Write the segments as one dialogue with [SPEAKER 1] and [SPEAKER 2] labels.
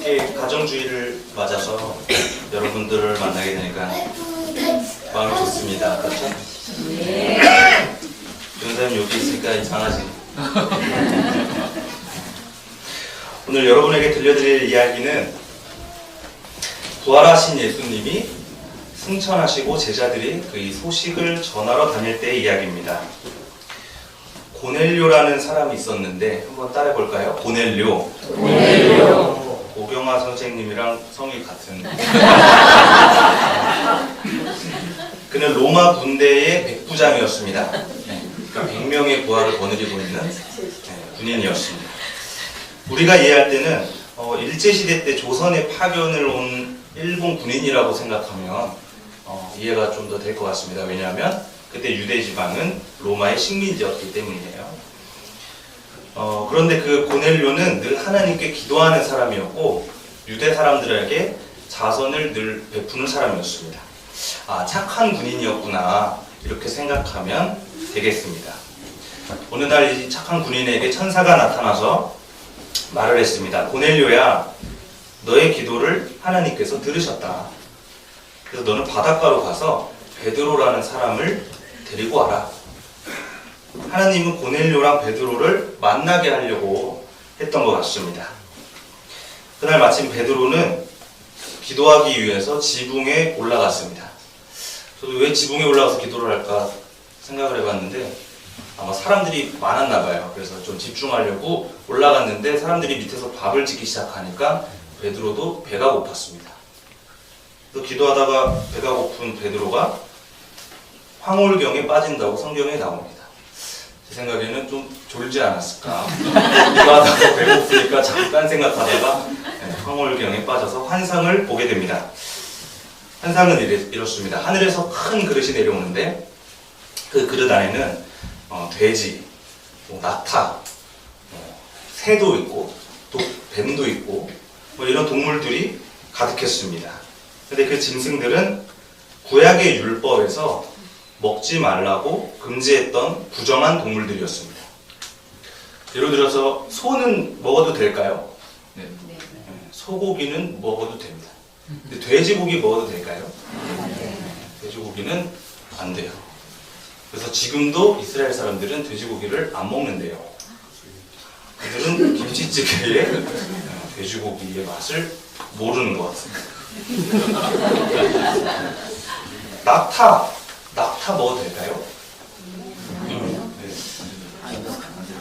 [SPEAKER 1] 이렇게 가정주의를 맞아서 여러분들을 만나게 되니까 마음이 좋습니다. 그렇죠? 네. 변호사님 여기 있으니까 이상하지. 오늘 여러분에게 들려드릴 이야기는 부활하신 예수님이 승천하시고 제자들이 그 이 소식을 전하러 다닐 때의 이야기입니다. 고넬료라는 사람이 있었는데 한번 따라해 볼까요? 고넬료. 오경아 선생님이랑 성이 같은. 그는 로마 군대의 백부장이었습니다. 그러니까 100명의 부하를 거느리고 있는 군인이었습니다. 우리가 이해할 때는 일제시대 때 조선에 파견을 온 일본 군인이라고 생각하면 이해가 좀 더 될 것 같습니다. 왜냐하면 그때 유대 지방은 로마의 식민지였기 때문이에요. 그런데 그 고넬료는 늘 하나님께 기도하는 사람이었고 유대 사람들에게 자선을 늘 베푸는 사람이었습니다. 아, 착한 군인이었구나 이렇게 생각하면 되겠습니다. 어느 날 이 착한 군인에게 천사가 나타나서 말을 했습니다. 고넬료야, 너의 기도를 하나님께서 들으셨다. 그래서 너는 바닷가로 가서 베드로라는 사람을 데리고 와라. 하나님은 고넬료랑 베드로를 만나게 하려고 했던 것 같습니다. 그날 마침 베드로는 기도하기 위해서 지붕에 올라갔습니다. 저도 왜 지붕에 올라가서 기도를 할까 생각을 해봤는데 아마 사람들이 많았나 봐요. 그래서 좀 집중하려고 올라갔는데 사람들이 밑에서 밥을 짓기 시작하니까 베드로도 배가 고팠습니다. 또 기도하다가 배가 고픈 베드로가 황홀경에 빠진다고 성경에 나옵니다. 제 생각에는 좀 졸지 않았을까. 기도하다가 배고프니까 잠깐 생각하다가 황홀경에 빠져서 환상을 보게 됩니다. 환상은 이렇습니다. 하늘에서 큰 그릇이 내려오는데 그 그릇 안에는 돼지, 낙타, 새도 있고 또 뱀도 있고 이런 동물들이 가득했습니다. 근데 그 짐승들은 구약의 율법에서 먹지 말라고 금지했던 부정한 동물들이었습니다. 예를 들어서 소는 먹어도 될까요? 네. 소고기는 먹어도 됩니다. 근데 돼지고기 먹어도 될까요? 네. 돼지고기는 안 돼요. 그래서 지금도 이스라엘 사람들은 돼지고기를 안 먹는데요. 그들은 김치찌개에 돼지고기의 맛을 모르는 것 같습니다. 낙타 먹어도 될까요?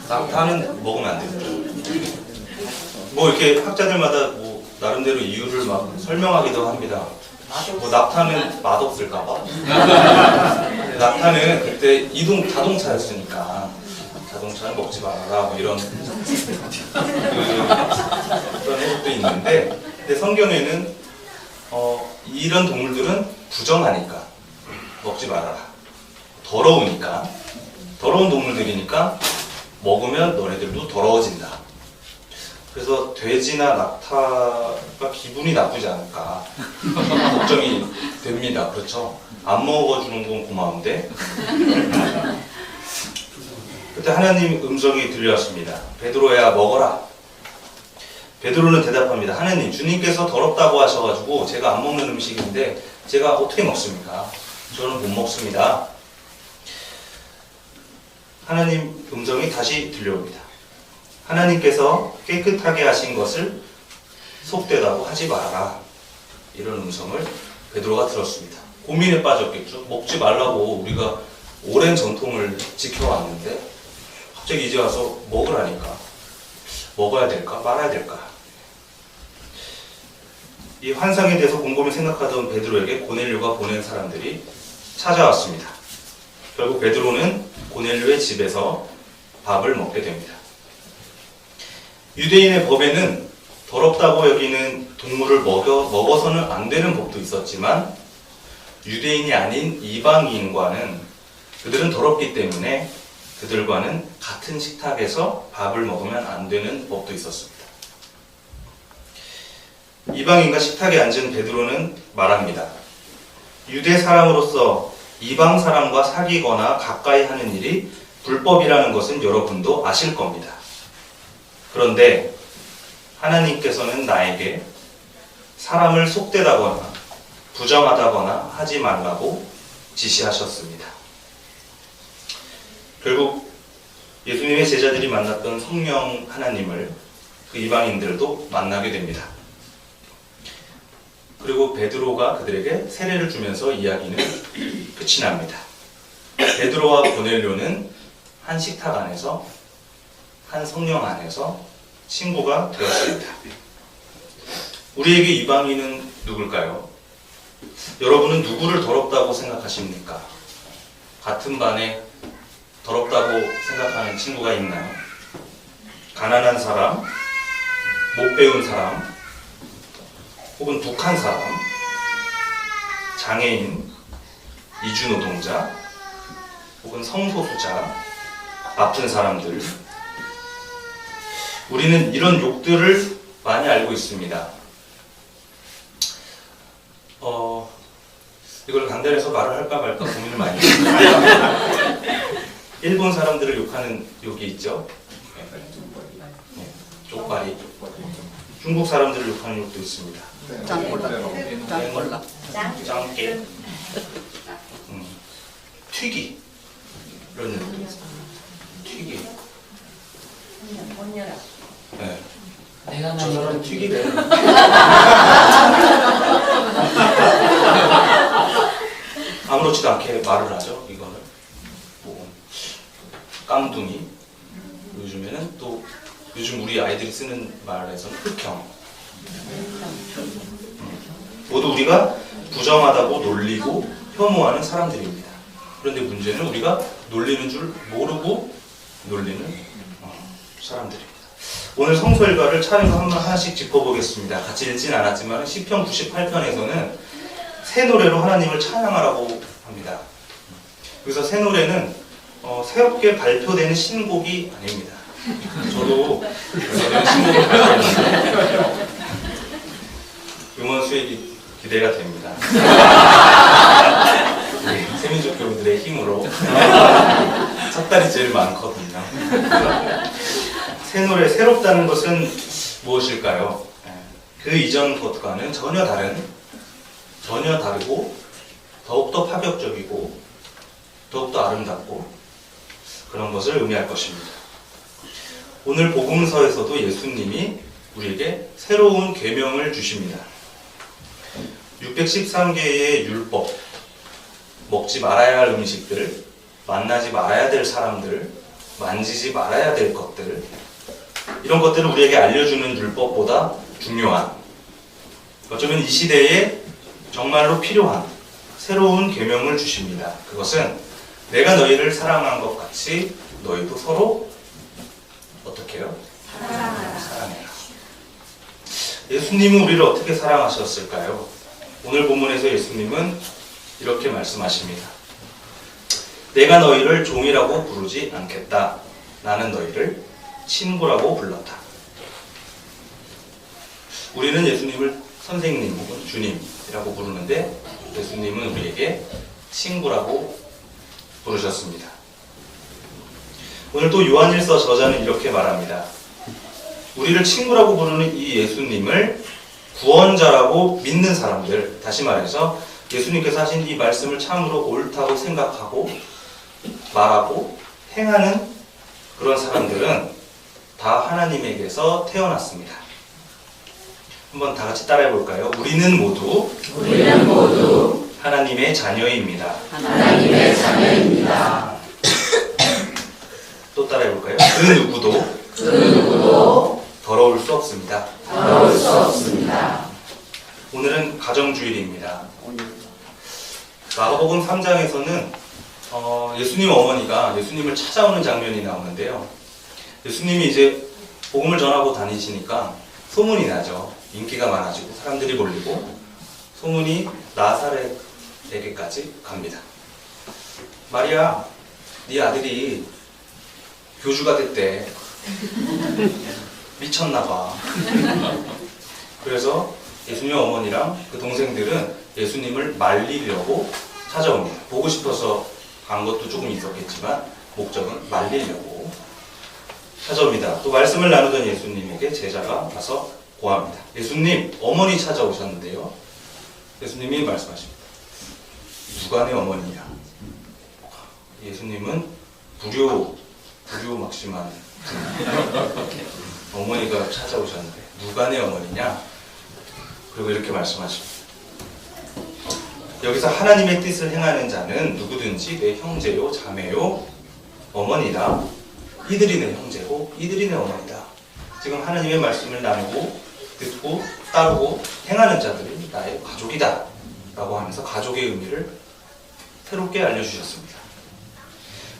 [SPEAKER 1] 낙타는 먹으면 안 되죠. 이렇게 학자들마다 나름대로 이유를 막 설명하기도 합니다. 낙타는 맛없을까봐. 낙타는 그때 자동차였으니까 자동차는 먹지 말아라 이런 해석도 있는데, 근데 성경에는 이런 동물들은 부정하니까 먹지 말아라. 더러우니까, 더러운 동물들이니까 먹으면 너네들도 더러워진다. 그래서 돼지나 낙타가 기분이 나쁘지 않을까 걱정이 됩니다. 그렇죠? 안 먹어주는 건 고마운데. 그때 하나님 음성이 들려왔습니다. 베드로야, 먹어라. 베드로는 대답합니다. 하나님, 주님께서 더럽다고 하셔가지고 제가 안 먹는 음식인데 제가 어떻게 먹습니까? 저는 못 먹습니다. 하나님 음성이 다시 들려옵니다. 하나님께서 깨끗하게 하신 것을 속되다고 하지 말아라. 이런 음성을 베드로가 들었습니다. 고민에 빠졌겠죠. 먹지 말라고 우리가 오랜 전통을 지켜왔는데 갑자기 이제 와서 먹으라니까. 먹어야 될까? 말아야 될까? 이 환상에 대해서 곰곰이 생각하던 베드로에게 고넬료가 보낸 사람들이 찾아왔습니다. 결국 베드로는 고넬료의 집에서 밥을 먹게 됩니다. 유대인의 법에는 더럽다고 여기는 동물을 먹어서는 안 되는 법도 있었지만 유대인이 아닌 이방인과는 그들은 더럽기 때문에 그들과는 같은 식탁에서 밥을 먹으면 안 되는 법도 있었습니다. 이방인과 식탁에 앉은 베드로는 말합니다. 유대 사람으로서 이방 사람과 사귀거나 가까이 하는 일이 불법이라는 것은 여러분도 아실 겁니다. 그런데 하나님께서는 나에게 사람을 속되다거나 부정하다거나 하지 말라고 지시하셨습니다. 결국 예수님의 제자들이 만났던 성령 하나님을 그 이방인들도 만나게 됩니다. 그리고 베드로가 그들에게 세례를 주면서 이야기는 끝이 납니다. 베드로와 고넬료는 한 식탁 안에서, 한 성령 안에서 친구가 되었습니다. 우리에게 이방인은 누굴까요? 여러분은 누구를 더럽다고 생각하십니까? 같은 반에 더럽다고 생각하는 친구가 있나요? 가난한 사람, 못 배운 사람, 혹은 북한 사람, 장애인, 이주노동자, 혹은 성소수자, 아픈 사람들. 우리는 이런 욕들을 많이 알고 있습니다. 이걸 강단에서 말을 할까 말까 고민을 많이 했습니다. 일본 사람들을 욕하는 욕이 있죠. 쪽발이. 중국 사람들을 욕하는 욕도 있습니다.
[SPEAKER 2] 짱꼴라.
[SPEAKER 1] 짱깨. 튀기. 이런 욕도 있습니다. 튀기. 네.
[SPEAKER 3] 내가
[SPEAKER 1] 저 사람 튀기래. 아무렇지도 않게 말을 하죠. 이거는 뭐 깡둥이. 요즘에는 또 요즘 우리 아이들이 쓰는 말에서는 흑형. 모두 우리가 부정하다고 놀리고 혐오하는 사람들입니다. 그런데 문제는 우리가 놀리는 줄 모르고 놀리는 사람들입니다. 오늘 성서일가를 차례로 하나씩 짚어보겠습니다. 같이 읽진 않았지만 시편 98편에서는 새 노래로 하나님을 찬양하라고 합니다. 그래서 새 노래는 새롭게 발표되는 신곡이 아닙니다. 저도 신곡을 발표했는데 음원 수익이 기대가 됩니다. 세민족 교우들의 힘으로 삭달이 제일 많거든요. 새 노래, 새롭다는 것은 무엇일까요? 그 이전 것과는 전혀 다르고 더욱더 파격적이고 더욱더 아름답고 그런 것을 의미할 것입니다. 오늘 복음서에서도 예수님이 우리에게 새로운 계명을 주십니다. 613개의 율법, 먹지 말아야 할 음식들, 만나지 말아야 될 사람들, 만지지 말아야 될 것들, 이런 것들을 우리에게 알려주는 율법보다 중요한, 어쩌면 이 시대에 정말로 필요한 새로운 계명을 주십니다. 그것은 내가 너희를 사랑한 것 같이 너희도 서로 어떻게 해요? 사랑해라. 예수님은 우리를 어떻게 사랑하셨을까요? 오늘 본문에서 예수님은 이렇게 말씀하십니다. 내가 너희를 종이라고 부르지 않겠다. 나는 너희를 친구라고 불렀다. 우리는 예수님을 선생님 혹은 주님이라고 부르는데 예수님은 우리에게 친구라고 부르셨습니다. 오늘 또 요한일서 저자는 이렇게 말합니다. 우리를 친구라고 부르는 이 예수님을 구원자라고 믿는 사람들, 다시 말해서 예수님께서 하신 이 말씀을 참으로 옳다고 생각하고 말하고 행하는 그런 사람들은 다 하나님에게서 태어났습니다. 한번 다 같이 따라해 볼까요? 우리는 모두 하나님의 자녀입니다.
[SPEAKER 2] 하나님의 자녀입니다.
[SPEAKER 1] 또 따라해 볼까요? 그 누구도 더러울 수 없습니다. 오늘은 가정주일입니다. 마가복음 3장에서는 예수님 어머니가 예수님을 찾아오는 장면이 나오는데요. 예수님이 이제 복음을 전하고 다니시니까 소문이 나죠. 인기가 많아지고 사람들이 몰리고 소문이 나사렛에게까지 갑니다. 마리아, 네 아들이 교주가 됐대. 미쳤나봐. 그래서 예수님 어머니랑 그 동생들은 예수님을 말리려고 찾아옵니다. 보고 싶어서 간 것도 조금 있었겠지만 목적은 말리려고. 찾아옵니다. 또 말씀을 나누던 예수님에게 제자가 가서 고합니다. 예수님, 어머니 찾아오셨는데요. 예수님이 말씀하십니다. 누가 내 어머니냐? 예수님은 불효 막심한 어머니가 찾아오셨는데 누가 내 어머니냐? 그리고 이렇게 말씀하십니다. 여기서 하나님의 뜻을 행하는 자는 누구든지 내 형제요, 자매요, 어머니다. 이들이 내 형제고 이들이 내 어머니다. 지금 하나님의 말씀을 나누고 듣고 따르고 행하는 자들이 나의 가족이다 라고 하면서 가족의 의미를 새롭게 알려주셨습니다.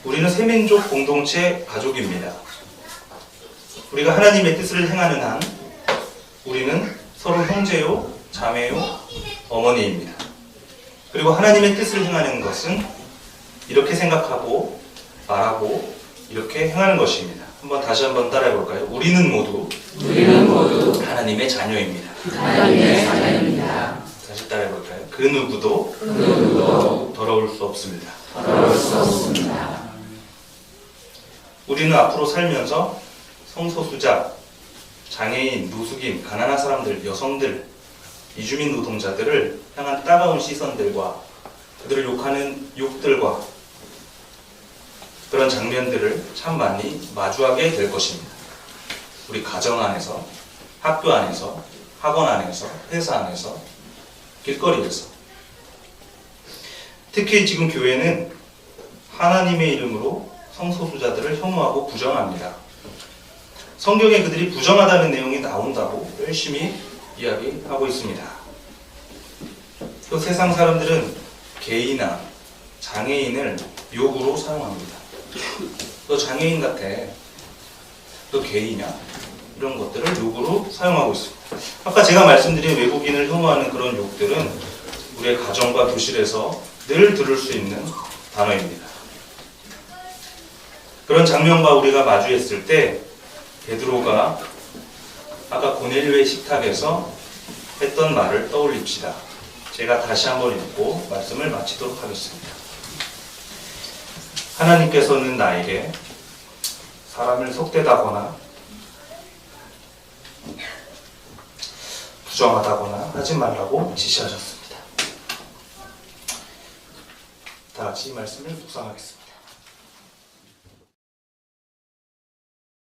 [SPEAKER 1] 우리는 세민족 공동체 가족입니다. 우리가 하나님의 뜻을 행하는 한 우리는 서로 형제요, 자매요, 어머니입니다. 그리고 하나님의 뜻을 행하는 것은 이렇게 생각하고 말하고 이렇게 행하는 것입니다. 다시 한번 따라해 볼까요? 우리는 모두 하나님의 자녀입니다. 다시 따라해 볼까요? 그 누구도 더러울 수 없습니다. 우리는 앞으로 살면서 성소수자, 장애인, 노숙인, 가난한 사람들, 여성들, 이주민 노동자들을 향한 따가운 시선들과 그들을 욕하는 욕들과 그런 장면들을 참 많이 마주하게 될 것입니다. 우리 가정 안에서, 학교 안에서, 학원 안에서, 회사 안에서, 길거리에서. 특히 지금 교회는 하나님의 이름으로 성소수자들을 혐오하고 부정합니다. 성경에 그들이 부정하다는 내용이 나온다고 열심히 이야기하고 있습니다. 또 세상 사람들은 게이나 장애인을 욕으로 사용합니다. 너 장애인 같아. 너 게이냐? 이런 것들을 욕으로 사용하고 있습니다. 아까 제가 말씀드린 외국인을 혐오하는 그런 욕들은 우리의 가정과 교실에서 늘 들을 수 있는 단어입니다. 그런 장면과 우리가 마주했을 때 베드로가 아까 고넬료의 식탁에서 했던 말을 떠올립시다. 제가 다시 한번 읽고 말씀을 마치도록 하겠습니다. 하나님께서는 나에게 사람을 속되다거나 부정하다거나 하지 말라고 지시하셨습니다. 다 같이 이 말씀을 묵상하겠습니다.